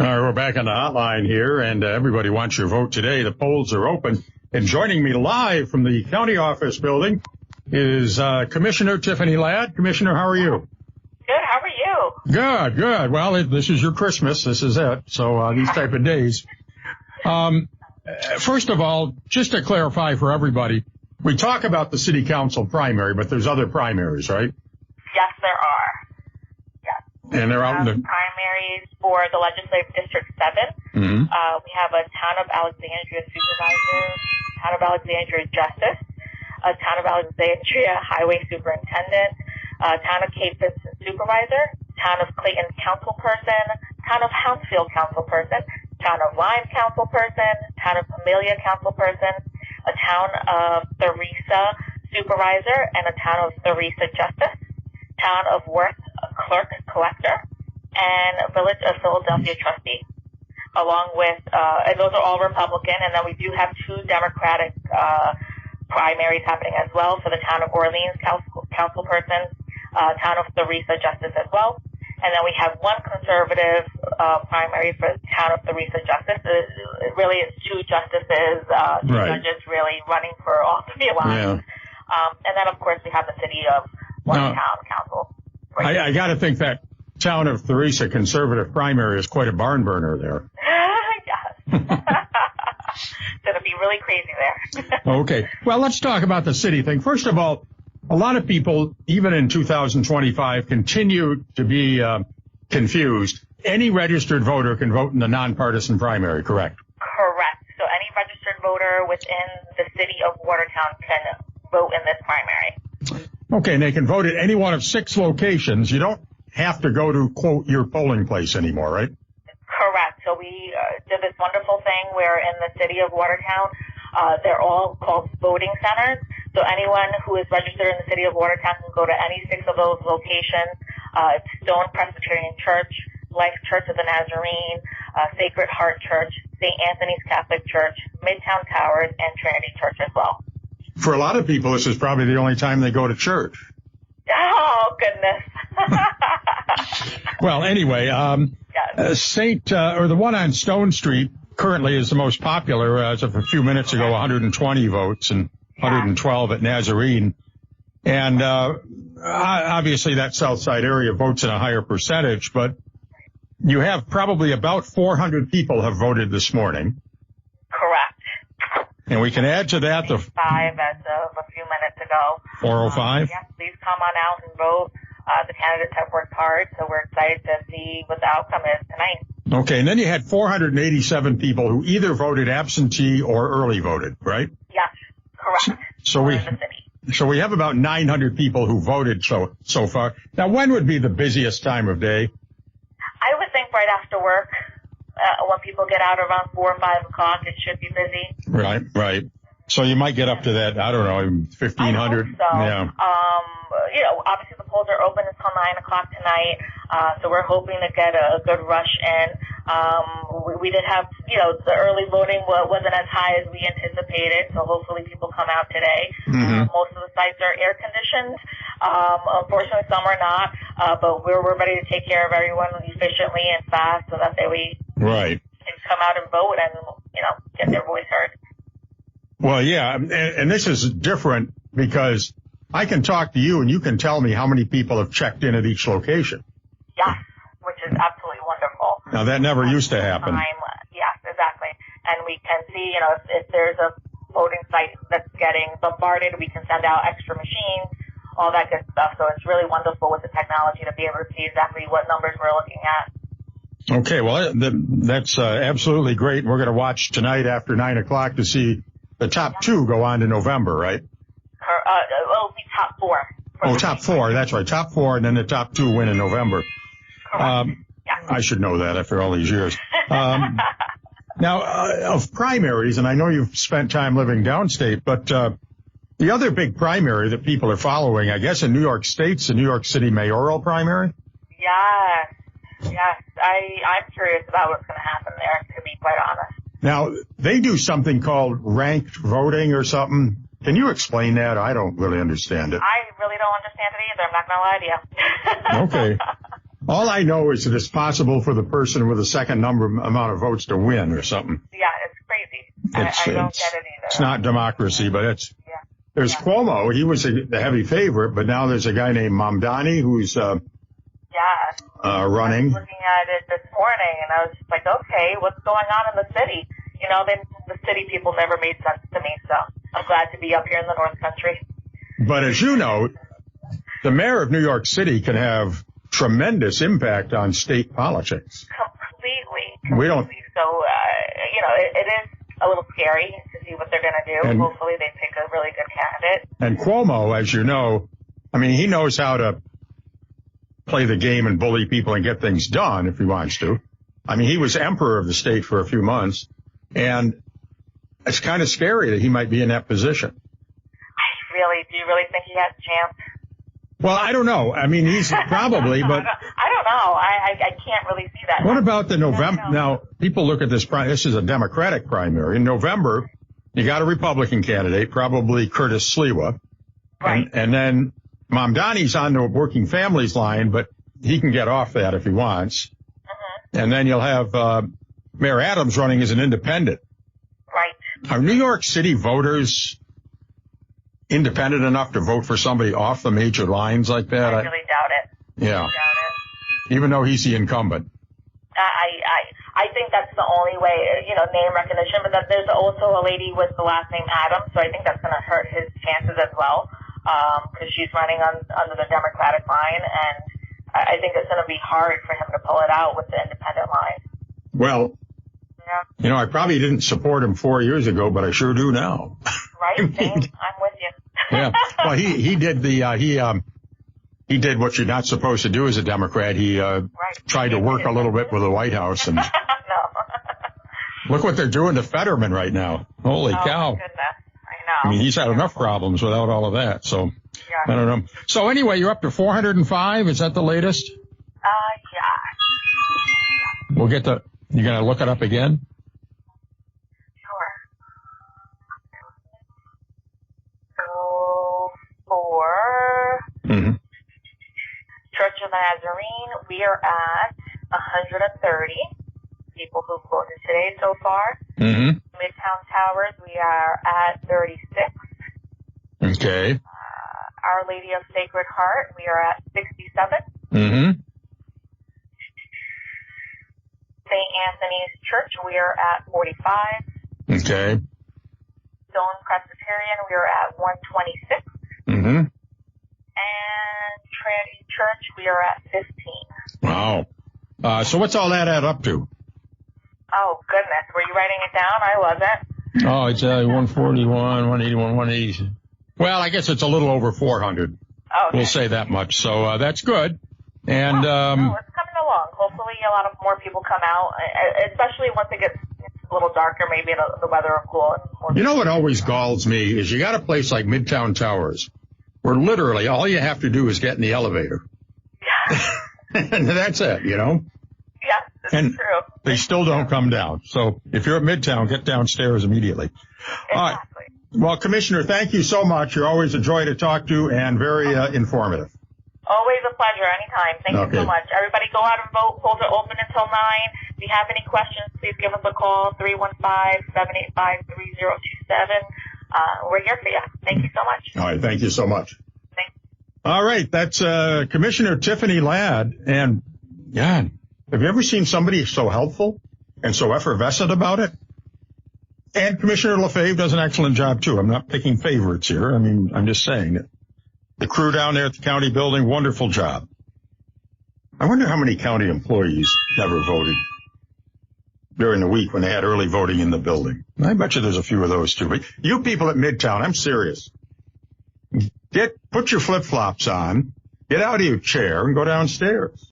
All right, we're back on the hotline here, and everybody wants your vote today. The polls are open. And joining me live from the county office building is Commissioner Tiffany Ladd. Commissioner, how are you? Good. How are you? Good, good. Well, this is your Christmas. This is it. So these type of days. First of all, just to clarify for everybody, we talk about the city council primary, but there's other primaries, right? Yes, there are. Yes. And they're out in the primaries for the Legislative District 7. Mm-hmm. We have a Town of Alexandria Supervisor, Town of Alexandria Justice, a Town of Alexandria Highway Superintendent, Town of Cape Vincent Supervisor, Town of Clayton Councilperson, Town of Hounsfield Councilperson, Town of Lyme Councilperson, Town of Pamelia Councilperson, a Town of Theresa Supervisor, and a Town of Theresa Justice, Town of Worth Clerk Collector, and Village of Philadelphia Trustee, along with, and those are all Republican, and then we do have two Democratic primaries happening as well for the Town of Orleans Councilperson, Town of Theresa Justice as well. And then we have one conservative primary for the Town of Theresa Justice. It really is two justices, two judges really running for all three lines. Yeah. And then, of course, we have the city of Watertown Council. I got to think that Town of Theresa conservative primary is quite a barn burner there. Yes. It's going to be really crazy there. Okay. Well, let's talk about the city thing. First of all, a lot of people, even in 2025, continue to be confused. Any registered voter can vote in the nonpartisan primary, correct? Correct. So any registered voter within the city of Watertown can vote in this primary. Okay, and they can vote at any one of 6 locations. You don't have to go to, quote, your polling place anymore, right? Correct. So we did this wonderful thing where in the city of Watertown, they're all called voting centers. So anyone who is registered in the city of Watertown can go to any 6 of those locations. It's Stone Presbyterian Church, Life Church of the Nazarene, Sacred Heart Church, St. Anthony's Catholic Church, Midtown Towers, and Trinity Church as well. For a lot of people, this is probably the only time they go to church. Oh, goodness. Well, anyway, the one on Stone Street currently is the most popular. As of a few minutes ago, 120 votes and 112 at Nazarene. And obviously that south side area votes in a higher percentage, but you have probably about 400 people have voted this morning. Correct. And we can add to that the 5 as of a few minutes ago. 405? Yes, please come on out and vote. The candidates have worked hard, so we're excited to see what the outcome is tonight. Okay, and then you had 487 people who either voted absentee or early voted, right? Yes, correct. So we have about 900 people who voted so far. Now, when would be the busiest time of day? I would think right after work. When people get out around 4 or 5 o'clock, it should be busy. Right. So you might get up to that, I don't know, 1,500. I hope so. Yeah. Obviously the polls are open until 9 o'clock tonight, so we're hoping to get a good rush in. We did have, the early voting wasn't as high as we anticipated, so hopefully people come out today. Mm-hmm. Most of the sites are air conditioned. Unfortunately, some are not, but we're ready to take care of everyone efficiently and fast so that we can come out and vote and, get their voice heard. Well, yeah, and this is different because I can talk to you and you can tell me how many people have checked in at each location. Yes, which is absolutely wonderful. Now, that never used to happen. Yes, exactly. And we can see, if there's a voting site that's getting bombarded, we can send out extra machines, all that good stuff. So it's really wonderful with the technology to be able to see exactly what numbers we're looking at. Okay, well, that's absolutely great. We're going to watch tonight after 9 o'clock to see the top 2 go on to November, right? It'll be top 4. Top 4. That's right. Top 4, and then the top 2 win in November. Correct. Yes. I should know that after all these years. Now, of primaries, and I know you've spent time living downstate, but the other big primary that people are following, I guess in New York State's the New York City mayoral primary? Yes. I'm curious about what's going to happen there, to be quite honest. Now, they do something called ranked voting or something. Can you explain that? I don't really understand it. I really don't understand it either. I'm not going to lie to you. Okay. All I know is that it's possible for the person with the second amount of votes to win or something. Yeah, it's crazy. I don't get it either. It's not democracy, but there's Cuomo. He was the heavy favorite, but now there's a guy named Mamdani who's running. I was looking at it this morning, and I was just like, okay, what's going on in the city? You know, the city people never made sense to me, so I'm glad to be up here in the North Country. But as you know, the mayor of New York City can have tremendous impact on state politics. Completely. We don't. So, it is a little scary to see what they're going to do. And hopefully they pick a really good candidate. And Cuomo, as you know, I mean, he knows how to play the game and bully people and get things done if he wants to. I mean, he was emperor of the state for a few months, and it's kind of scary that he might be in that position. Do you really think he has a chance? Well, I don't know. I mean, he's probably, but I don't know. I can't really see that. What about the November? Now, people look at this. This is a Democratic primary. In November, you got a Republican candidate, probably Curtis Sliwa. Right. And then Mamdani's on the working families line, but he can get off that if he wants. Mm-hmm. And then you'll have Mayor Adams running as an independent. Right. Are New York City voters independent enough to vote for somebody off the major lines like that? I really doubt it. Yeah. I doubt it. Even though he's the incumbent. I think that's the only way, name recognition, but that there's also a lady with the last name Adams, so I think that's going to hurt his chances as well, because she's running under the Democratic line, and I think it's going to be hard for him to pull it out with the independent line. Well, yeah. I probably didn't support him 4 years ago, but I sure do now. Right, same. I'm with you. Yeah. Well, he did he did what you're not supposed to do as a Democrat. He tried to work a little bit with the White House, and no. Look what they're doing to Fetterman right now. Holy cow. Goodness. I know. I mean, he's had enough problems without all of that. So, I don't know. So anyway, you're up to 405. Is that the latest? Yeah. We'll get you're going to look it up again? Sure. So, for Church of the Nazarene, we are at 130 people who've voted today so far. Mm-hmm. Midtown Towers, we are at 36. Okay. Our Lady of Sacred Heart, we are at 67. Mm-hmm. St. Anthony's Church, we are at 45. Okay. Stone Presbyterian, we are at 126. Mm-hmm. And Trinity Church, we are at 15. Wow. So what's all that add up to? Oh, goodness. Were you writing it down? I wasn't. Oh, it's 141, 181, 180. Well, I guess it's a little over 400. Okay. We'll say that much. So that's good. And it's coming along. Hopefully a lot of more people come out, especially once it gets a little darker, maybe the weather will cool. You know what always galls me is you got a place like Midtown Towers where literally all you have to do is get in the elevator. Yeah. And that's it, Yeah, that's true. They still don't come down. So if you're at Midtown, get downstairs immediately. Exactly. All right. Well, Commissioner, thank you so much. You're always a joy to talk to and very informative. Always a pleasure. Anytime. Thank you so much. Everybody go out and vote. Polls are open until 9. If you have any questions, please give us a call, 315-785-3027. We're here for you. Thank you so much. All right. Thank you so much. Thanks. All right. That's Commissioner Tiffany Ladd. And, God, have you ever seen somebody so helpful and so effervescent about it? And Commissioner LaFave does an excellent job, too. I'm not picking favorites here. I mean, I'm just saying that the crew down there at the county building, wonderful job. I wonder how many county employees never voted during the week when they had early voting in the building. I bet you there's a few of those, too. But you people at Midtown, I'm serious. Put your flip-flops on, get out of your chair, and go downstairs.